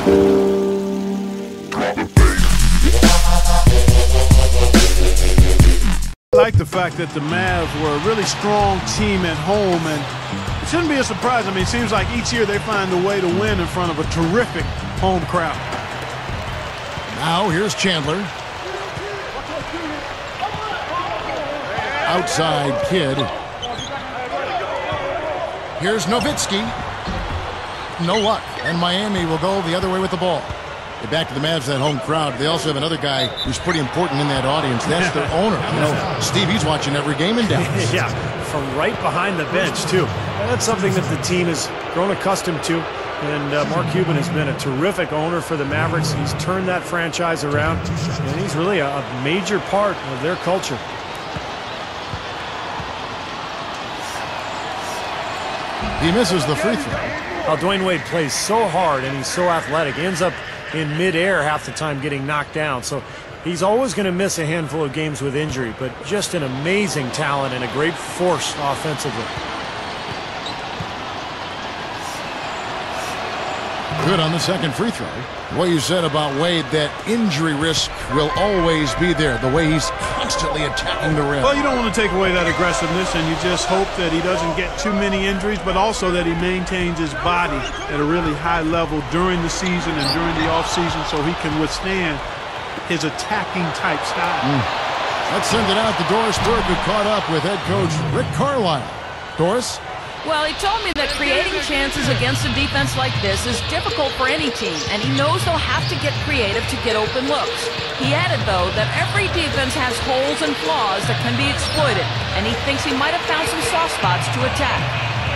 I like the fact that the Mavs were a really strong team at home, and it shouldn't be a surprise. I mean, it seems like each year they find a way to win in front of a terrific home crowd. Now here's Chandler. Outside Kidd. Here's Nowitzki. No luck, and Miami will go the other way with the ball. Get back to the Mavs, that home crowd. They also have another guy who's pretty important in that audience. That's their owner. You know, Steve, he's watching every game in Dallas. Yeah, from right behind the bench, too. And that's something that the team has grown accustomed to. And Mark Cuban has been a terrific owner for the Mavericks. He's turned that franchise around, and he's really a major part of their culture. He misses the free throw. Well, Dwayne Wade plays so hard, and he's so athletic. He ends up in midair half the time getting knocked down. So he's always going to miss a handful of games with injury, but just an amazing talent and a great force offensively. Good on the second free throw. What you said about Wade, that injury risk will always be there, the way he's constantly attacking the rim. Well, you don't want to take away that aggressiveness, and you just hope that he doesn't get too many injuries, but also that he maintains his body at a really high level during the season and during the offseason so he can withstand his attacking type style. Let's send it out to Doris Burke, who caught up with head coach Rick Carlisle. Doris? Well, he told me that creating chances against a defense like this is difficult for any team, and he knows they'll have to get creative to get open looks. He added, though, that every defense has holes and flaws that can be exploited, and he thinks he might have found some soft spots to attack.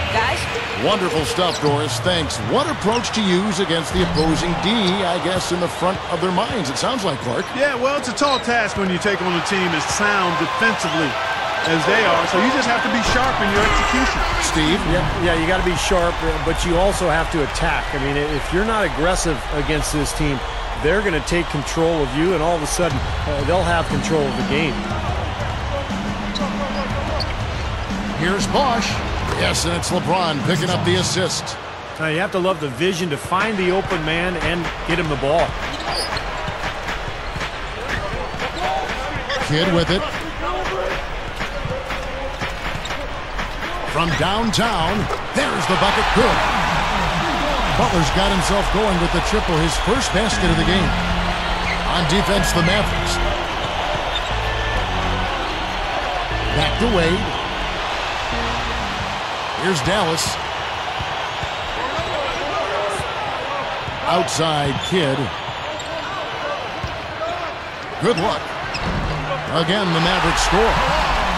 Guys? Wonderful stuff, Doris. Thanks. What approach to use against the opposing D, I guess, in the front of their minds, it sounds like, Clark. Yeah, well, it's a tall task when you take on a team as sound defensively as they are, so you just have to be sharp in your execution. Steve? Yeah, you got to be sharp, but you also have to attack. I mean, if you're not aggressive against this team, they're going to take control of you, and all of a sudden, they'll have control of the game. Here's Bosch. Yes, and it's LeBron picking up the assist. Now, you have to love the vision to find the open man and get him the ball. Kidd with it. From downtown, there's the bucket. Good. Butler's got himself going with the triple, his first basket of the game. On defense, the Mavericks. Back to Wade. Here's Dallas. Outside Kidd. Good luck. Again, the Mavericks score.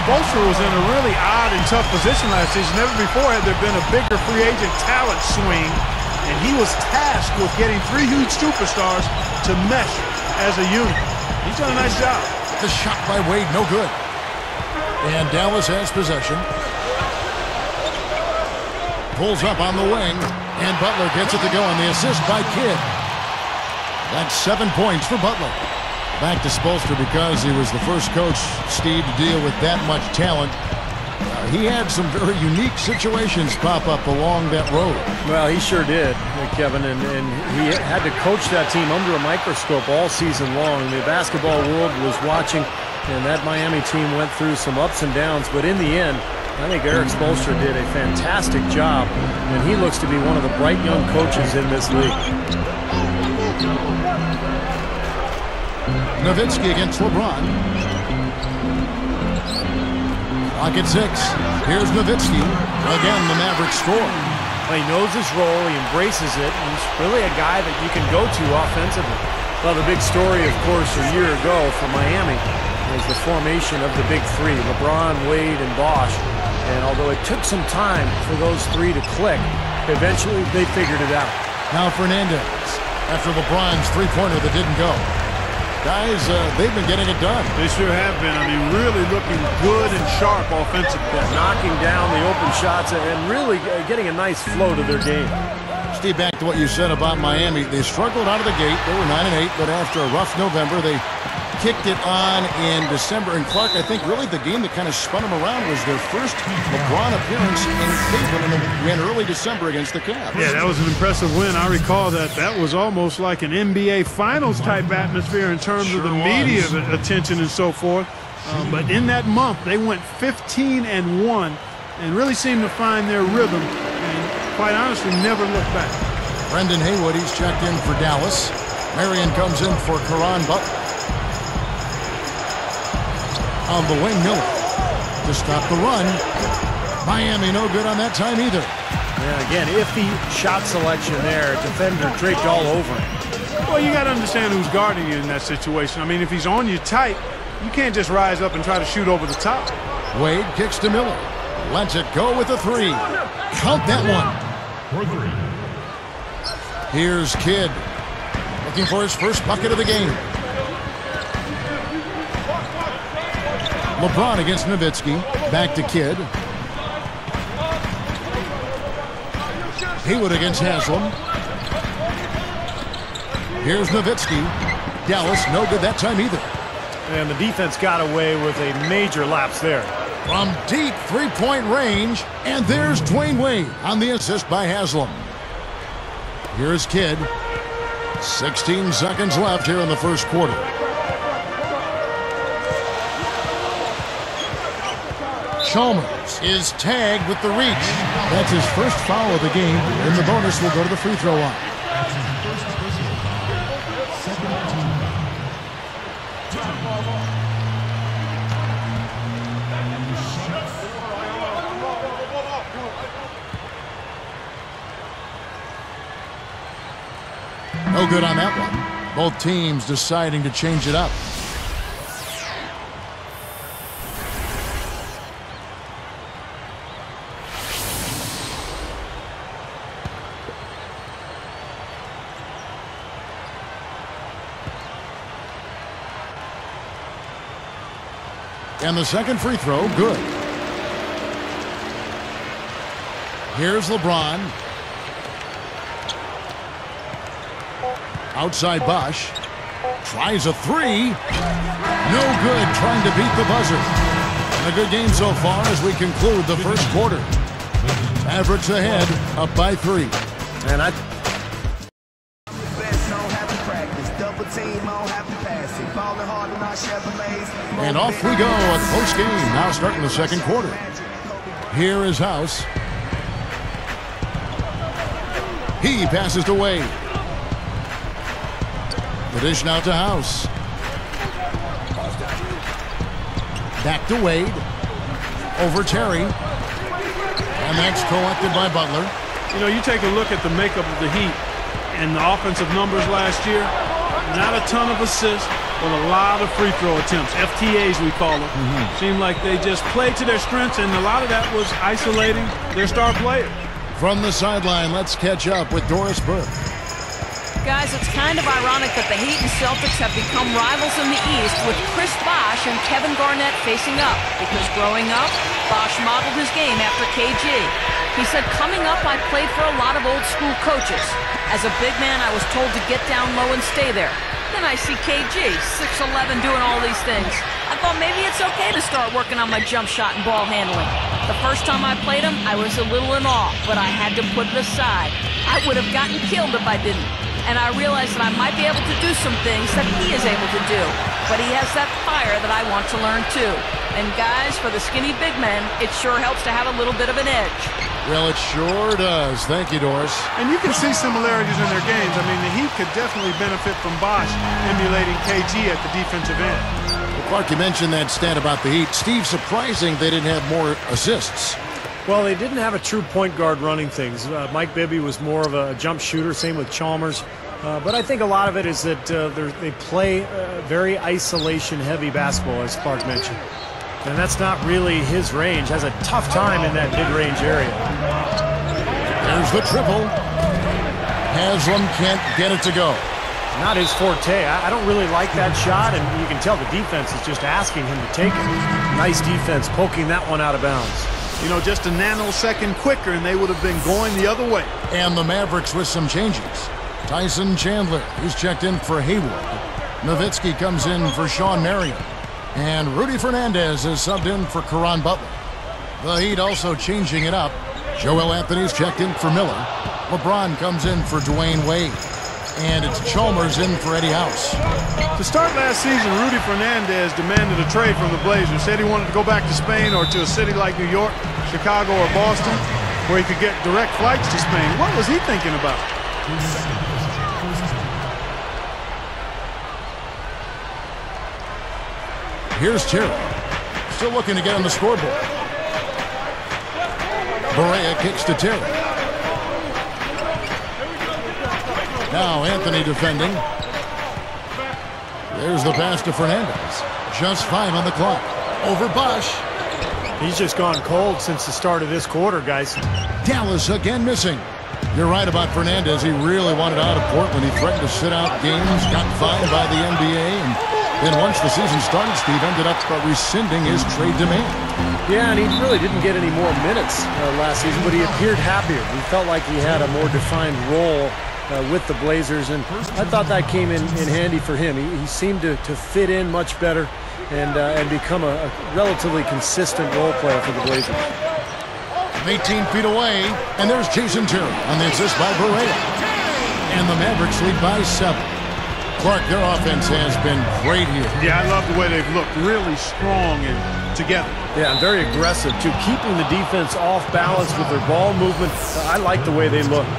Bolster was in a really odd and tough position last season. Never before had there been a bigger free agent talent swing, and he was tasked with getting three huge superstars to mesh as a unit. He's done a nice job. The shot by Wade, no good. And Dallas has possession. Pulls up on the wing, and Butler gets it to go on the assist by Kidd. That's 7 points for Butler. Back to Spoelstra because he was the first coach, Steve, to deal with that much talent. He had some very unique situations pop up along that road. Well, he sure did, Kevin, and he had to coach that team under a microscope all season long. The basketball world was watching, and that Miami team went through some ups and downs, but in the end, I think Eric Spoelstra did a fantastic job, and he looks to be one of the bright young coaches in this league. Nowitzki against LeBron. Clock at 6. Here's Nowitzki. Again, the Mavericks score. Well, he knows his role. He embraces it. He's really a guy that you can go to offensively. Well, the big story, of course, a year ago for Miami was the formation of the big three, LeBron, Wade, and Bosch. And although it took some time for those three to click, eventually they figured it out. Now Fernandez, after LeBron's three-pointer that didn't go. Guys, they've been getting it done. They sure have been. I mean, really looking good and sharp offensively. Knocking down the open shots and really getting a nice flow to their game. Steve, back to what you said about Miami. They struggled out of the gate. They were 9-8, but after a rough November, they kicked it on in December. And Clark, I think really the game that kind of spun them around was their first LeBron appearance in Cleveland in early December against the Cavs. Yeah, that was an impressive win. I recall that was almost like an NBA Finals type atmosphere in terms of the media attention and so forth. But in that month, they went 15-1 and really seemed to find their rhythm and, quite honestly, never looked back. Brendan Haywood, he's checked in for Dallas. Marion comes in for Caron Butler. On the wing, Miller to stop the run. Miami no good on that time either. Yeah, again, iffy shot selection there. Defender draped all over him. Well, you got to understand who's guarding you in that situation. I mean, if he's on you tight, you can't just rise up and try to shoot over the top. Wade kicks to Miller. Lets it go with a three. Count that one. Here's Kidd looking for his first bucket of the game. LeBron against Nowitzki. Back to Kidd. Haywood against Haslam. Here's Nowitzki. Dallas no good that time either. And the defense got away with a major lapse there. From deep three-point range, and there's Dwayne Wade on the assist by Haslam. Here's Kidd. 16 seconds left here in the first quarter. Chalmers is tagged with the reach. That's his first foul of the game, and the bonus will go to the free throw line. No good on that one. Both teams deciding to change it up. And the second free throw, good. Here's LeBron. Outside Bosch. Tries a three. No good, trying to beat the buzzer. And a good game so far as we conclude the first quarter. Mavericks ahead, up by 3. And And off we go at post game, now starting the second quarter. Here is House. He passes to Wade. The dish now to House. Back to Wade. Over Terry. And that's collected by Butler. You know, you take a look at the makeup of the Heat and the offensive numbers last year. Not a ton of assists, but a lot of free throw attempts. FTAs, we call them. Seemed like they just played to their strengths, and a lot of that was isolating their star players. From the sideline, let's catch up with Doris Burke. Guys, it's kind of ironic that the Heat and Celtics have become rivals in the East with Chris Bosh and Kevin Garnett facing up. Because growing up, Bosh modeled his game after KG. He said, coming up, I played for a lot of old school coaches. As a big man, I was told to get down low and stay there. Then I see KG, 6'11", doing all these things. I thought maybe it's okay to start working on my jump shot and ball handling. The first time I played him, I was a little in awe, but I had to put it aside. I would have gotten killed if I didn't. And I realized that I might be able to do some things that he is able to do. But he has that fire that I want to learn too. And guys, for the skinny big men, it sure helps to have a little bit of an edge. Well, it sure does. Thank you, Doris. And you can see similarities in their games. I mean, the Heat could definitely benefit from Bosh emulating KG at the defensive end. Well, Clark, you mentioned that stat about the Heat. Steve, surprising they didn't have more assists. Well, they didn't have a true point guard running things. Mike Bibby was more of a jump shooter, same with Chalmers. But I think a lot of it is that they play very isolation-heavy basketball, as Clark mentioned. And that's not really his range. Has a tough time in that mid-range area. There's the triple. Haslam can't get it to go. Not his forte. I don't really like that shot, and you can tell the defense is just asking him to take it. Nice defense, poking that one out of bounds. you know, just a nanosecond quicker, and they would have been going the other way. And the Mavericks with some changes. Tyson Chandler, who's checked in for Hayward. Nowitzki comes in for Sean Marion. And Rudy Fernandez is subbed in for Caron Butler. The Heat also changing it up. Joel Anthony's checked in for Miller. LeBron comes in for Dwayne Wade. And it's Chalmers in for Eddie House. To start last season, Rudy Fernandez demanded a trade from the Blazers. Said he wanted to go back to Spain or to a city like New York, Chicago, or Boston, where he could get direct flights to Spain. What was he thinking about? Here's Terry. Still looking to get on the scoreboard. Barea kicks to Terry. Now Anthony defending. There's the pass to Fernandez. Just 5 on the clock. Over Bosch. He's just gone cold since the start of this quarter, guys. Dallas again missing. You're right about Fernandez. He really wanted out of Portland. He threatened to sit out games, got fined by the NBA, and then once the season started, Steve ended up rescinding his trade demand. Yeah, and he really didn't get any more minutes last season, but he appeared happier. He felt like he had a more defined role with the Blazers, and I thought that came in handy for him. He seemed to fit in much better and become a relatively consistent role player for the Blazers. 18 feet away, and there's Jason Terry on the assist by Barea. And the Mavericks lead by 7. Clark, their offense has been great here. Yeah, I love the way they've looked. Really strong and together. Yeah, and very aggressive, too. Keeping the defense off balance with their ball movement. I like the way they look.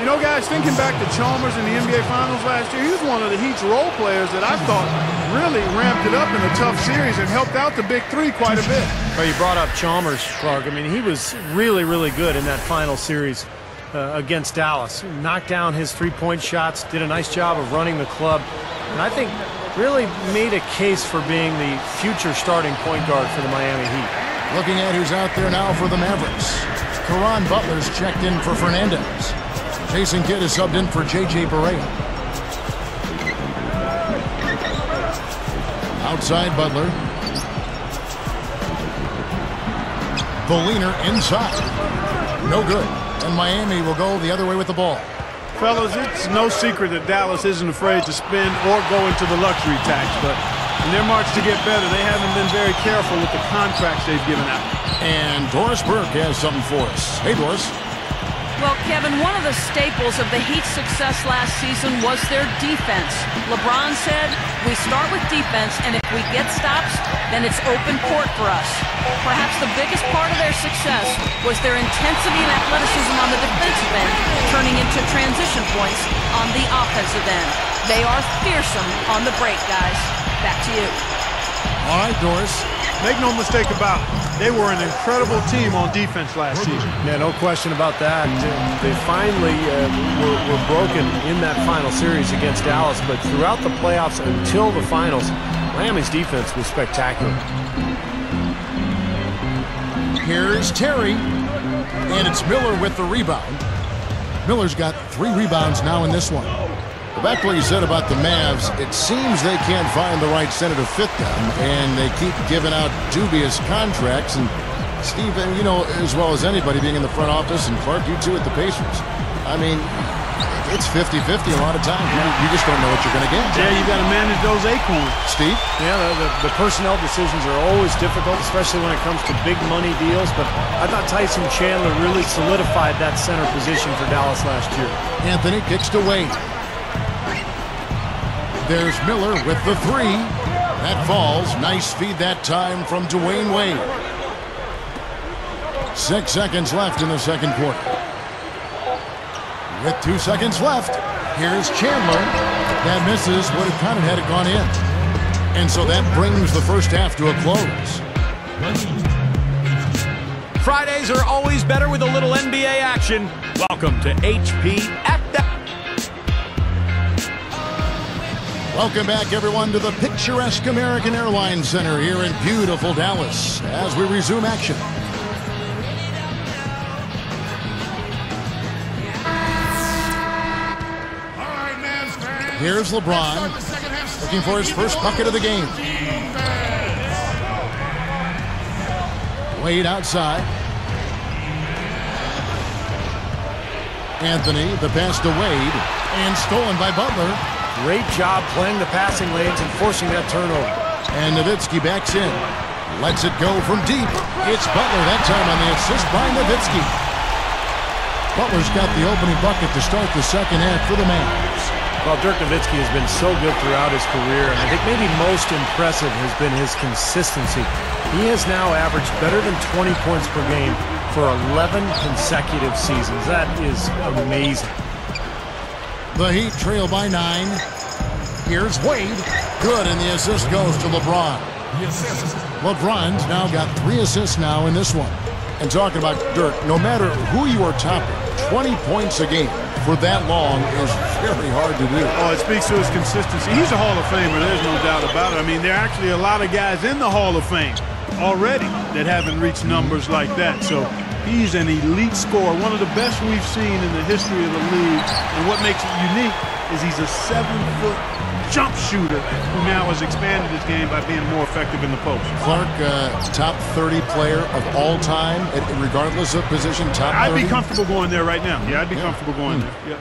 You know, guys, thinking back to Chalmers in the NBA Finals last year, he was one of the Heat's role players that I thought really ramped it up in a tough series and helped out the big three quite a bit. Well, you brought up Chalmers, Clark. I mean, he was really, really good in that final series against Dallas. Knocked down his three-point shots, did a nice job of running the club, and I think really made a case for being the future starting point guard for the Miami Heat. Looking at who's out there now for the Mavericks. Caron Butler's checked in for Fernandez. Jason Kidd is subbed in for J.J. Barea. Outside Butler. The leaner inside. No good. And Miami will go the other way with the ball. Fellas, it's no secret that Dallas isn't afraid to spend or go into the luxury tax, but in their march to get better, they haven't been very careful with the contracts they've given out. And Doris Burke has something for us. Hey, Doris. Well, Kevin, one of the staples of the Heat's success last season was their defense. LeBron said, we start with defense, and if we get stops, then it's open court for us. Perhaps the biggest part of their success was their intensity and athleticism on the defensive end, turning into transition points on the offensive end. They are fearsome on the break, guys. Back to you. All right, Doris. Make no mistake about it. They were an incredible team on defense last season. Yeah, no question about that. They finally were broken in that final series against Dallas, but throughout the playoffs until the finals, Miami's defense was spectacular. Here's Terry, and it's Miller with the rebound. Miller's got 3 rebounds now in this one. Back to what you said about the Mavs, it seems they can't find the right center to fit them, and they keep giving out dubious contracts. And Steve, you know as well as anybody being in the front office, and Clark, you too at the Pacers. I mean, it's 50-50 a lot of times. You just don't know what you're going to get. Yeah, you got to manage those acorns. Steve? Yeah, the personnel decisions are always difficult, especially when it comes to big money deals, but I thought Tyson Chandler really solidified that center position for Dallas last year. Anthony kicks to Wade. There's Miller with the 3. That falls. Nice feed that time from Dwayne Wade. 6 seconds left in the second quarter. With 2 seconds left, here's Chandler. That misses, would have kind of had it gone in. And so that brings the first half to a close. Fridays are always better with a little NBA action. Welcome to HP at the... Welcome back, everyone, to the picturesque American Airlines Center here in beautiful Dallas as we resume action. Here's LeBron looking for his first bucket of the game. Wade outside. Anthony, the pass to Wade, and stolen by Butler. Great job playing the passing lanes and forcing that turnover. And Nowitzki backs in. Lets it go from deep. It's Butler that time on the assist by Nowitzki. Butler's got the opening bucket to start the second half for the Mavs. Well, Dirk Nowitzki has been so good throughout his career, and I think maybe most impressive has been his consistency. He has now averaged better than 20 points per game for 11 consecutive seasons. That is amazing. The Heat trail by 9. Here's Wade. Good, and the assist goes to LeBron. LeBron's now got 3 assists now in this one. And talking about Dirk, no matter who you are topping, 20 points a game for that long is very hard to do. Oh, it speaks to his consistency. He's a Hall of Famer, there's no doubt about it. I mean, there are actually a lot of guys in the Hall of Fame already that haven't reached numbers like that. So he's an elite scorer, one of the best we've seen in the history of the league. And what makes it unique is he's a 7-foot jump shooter who now has expanded his game by being more effective in the post. Clark, top 30 player of all time, regardless of position, top 30? I'd be comfortable going there right now. Yeah, I'd be comfortable going there. Yeah.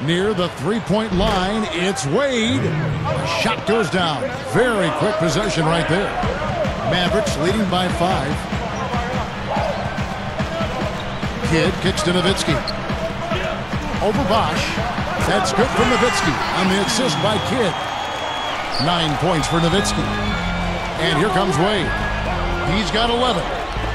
Near the three-point line, it's Wade. Shot goes down. Very quick possession right there. Mavericks leading by 5. Kidd kicks to Nowitzki. Over Bosch. That's good for Nowitzki on the assist by Kidd. 9 points for Nowitzki. And here comes Wade. He's got 11.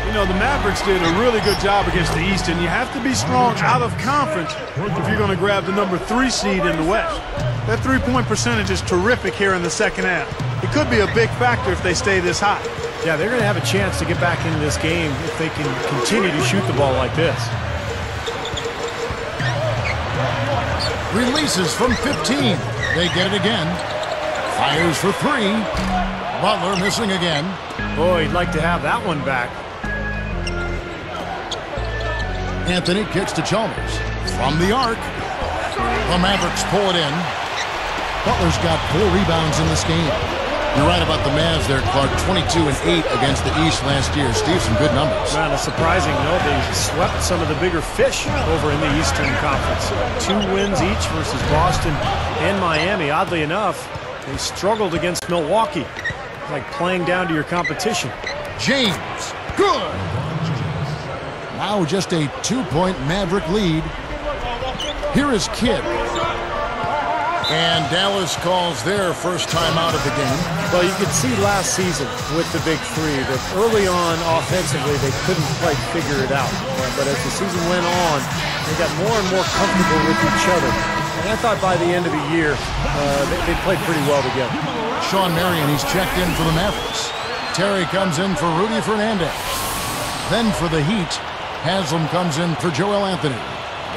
You know, the Mavericks did a really good job against the East, and you have to be strong out of conference if you're going to grab the number 3 seed in the West. That three-point percentage is terrific here in the second half. It could be a big factor if they stay this high. Yeah, they're going to have a chance to get back into this game if they can continue to shoot the ball like this. Releases from 15. They get it again. Fires for 3. Butler missing again. Boy, he'd like to have that one back. Anthony kicks to Chalmers. From the arc. The Mavericks pull it in. Butler's got 4 rebounds in this game. You're right about the Mavs there, Clark. 22-8 against the East last year. Steve, some good numbers. On a surprising note, they swept some of the bigger fish over in the Eastern Conference. 2 wins each versus Boston and Miami. Oddly enough, they struggled against Milwaukee, like playing down to your competition. James, good. Now just a 2-point Maverick lead. Here is Kidd. And Dallas calls their first time out of the game. Well, you could see last season with the big 3 that early on offensively they couldn't quite figure it out. But as the season went on, they got more and more comfortable with each other. And I thought by the end of the year, they played pretty well together. Sean Marion, he's checked in for the Mavericks. Terry comes in for Rudy Fernandez. Then for the Heat, Haslam comes in for Joel Anthony.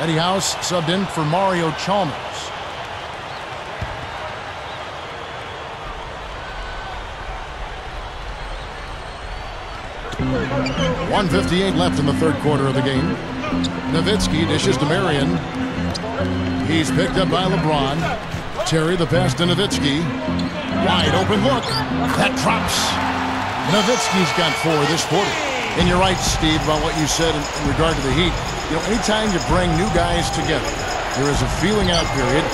Eddie House subbed in for Mario Chalmers. 1:58 left in the third quarter of the game. Nowitzki dishes to Marion. He's picked up by LeBron. Terry the pass to Nowitzki. Wide open look. That drops. Nowitzki's got 4 this quarter. And you're right, Steve, about what you said in regard to the Heat. You know, anytime you bring new guys together, there is a feeling out period.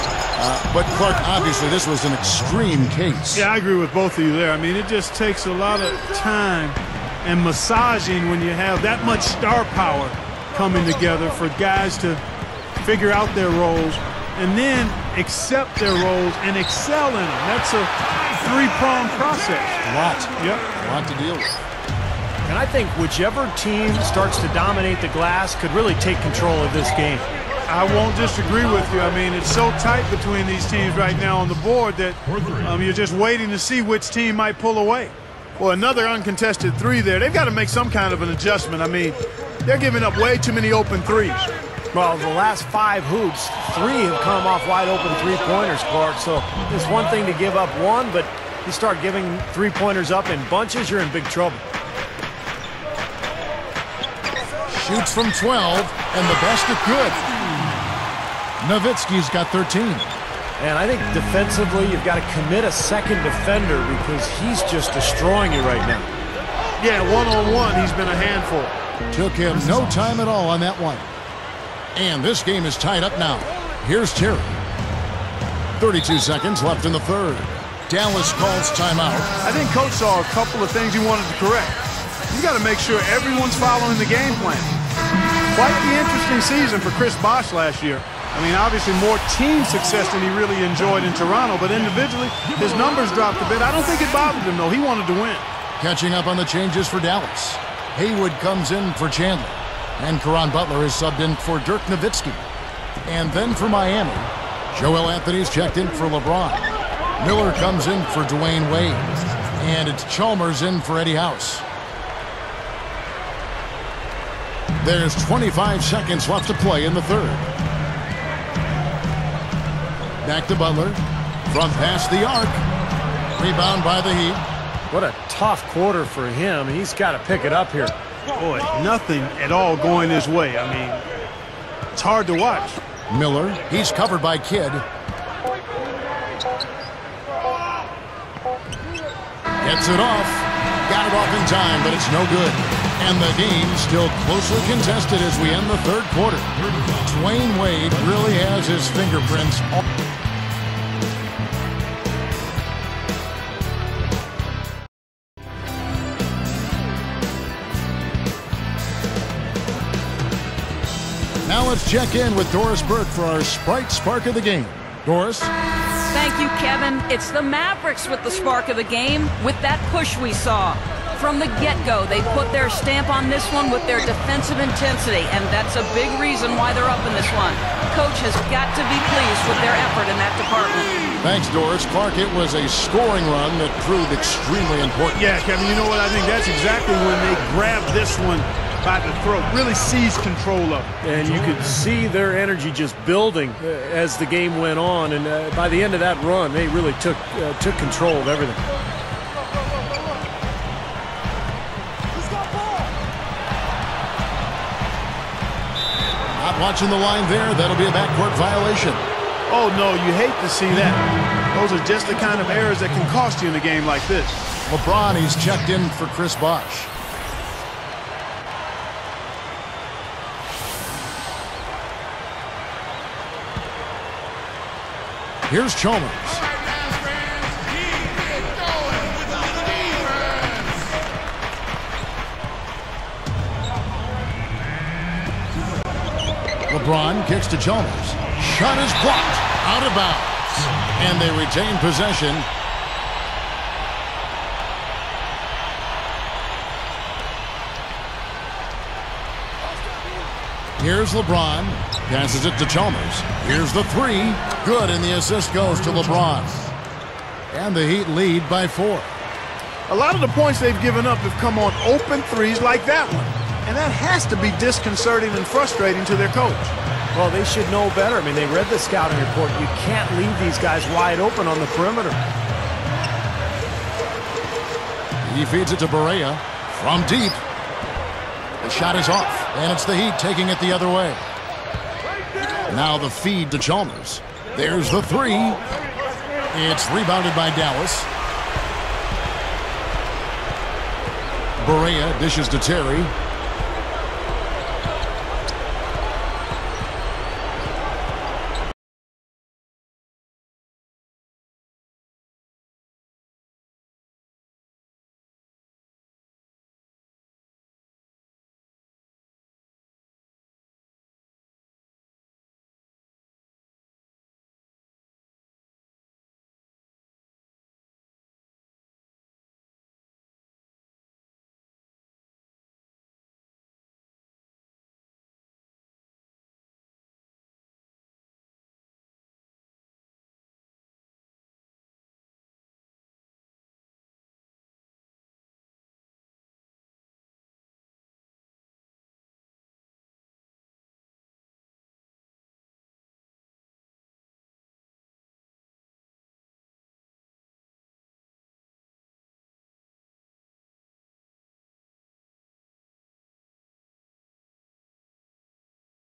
But, Clark, obviously this was an extreme case. Yeah, I agree with both of you there. I mean, it just takes a lot of time and massaging when you have that much star power coming together for guys to figure out their roles and then accept their roles and excel in them. That's a 3-pronged process. A lot. Yep. A lot to deal with. And I think whichever team starts to dominate the glass could really take control of this game. I won't disagree with you. I mean, it's so tight between these teams right now on the board that you're just waiting to see which team might pull away. Well, another uncontested 3 there. They've got to make some kind of an adjustment. I mean, they're giving up way too many open 3s. Well, the last 5 hoops, 3 have come off wide open 3-pointers, Clark. So it's one thing to give up 1, but you start giving 3-pointers up in bunches, you're in big trouble. Shoots from 12, and the basket good. Nowitzki's got 13. And I think defensively, you've got to commit a second defender because he's just destroying you right now. Yeah, one-on-one, he's been a handful. Took him no time at all on that one. And this game is tied up now. Here's Terry. 32 seconds left in the third. Dallas calls timeout. I think Coach saw a couple of things he wanted to correct. You got to make sure everyone's following the game plan. Quite the interesting season for Chris Bosh last year. I mean, obviously more team success than he really enjoyed in Toronto, but individually, his numbers dropped a bit. I don't think it bothered him, though. He wanted to win. Catching up on the changes for Dallas. Haywood comes in for Chandler. And Caron Butler is subbed in for Dirk Nowitzki. And then for Miami, Joel Anthony's checked in for LeBron. Miller comes in for Dwayne Wade. And it's Chalmers in for Eddie House. There's 25 seconds left to play in the third. Back to Butler. From past the arc. Rebound by the Heat. What a tough quarter for him. He's got to pick it up here. Boy, nothing at all going his way. I mean, it's hard to watch. Miller, he's covered by Kidd. Gets it off. Got it off in time, but it's no good. And the game still closely contested as we end the third quarter. Dwayne Wade really has his fingerprints all. Now let's check in with Doris Burke for our Sprite Spark of the Game. Doris? Thank you, Kevin. It's the Mavericks with the spark of the game, with that push we saw. From the get-go, they put their stamp on this one with their defensive intensity, and that's a big reason why they're up in this one. Coach has got to be pleased with their effort in that department. Thanks, Doris. Clark, it was a scoring run that proved extremely important. Yeah, Kevin, you know what? I think that's exactly when they grabbed this one by the throat, really seized control of it. And you could see their energy just building as the game went on, and by the end of that run, they really took control of everything. Not watching the line there. That'll be a backcourt violation. Oh, no, you hate to see that. Those are just the kind of errors that can cost you in a game like this. LeBron, he's checked in for Chris Bosh. Here's Chalmers. LeBron kicks to Chalmers. Shot is blocked. Out of bounds. And they retain possession. Here's LeBron. Passes it to Chalmers. Here's the three. Good, and the assist goes to LeBron. And the Heat lead by 4. A lot of the points they've given up have come on open threes like that one. And that has to be disconcerting and frustrating to their coach. Well, they should know better. I mean, they read the scouting report. You can't leave these guys wide open on the perimeter. He feeds it to Barea from deep. The shot is off, and it's the Heat taking it the other way. Now the feed to Chalmers. There's the three. It's rebounded by Dallas. Barea dishes to Terry.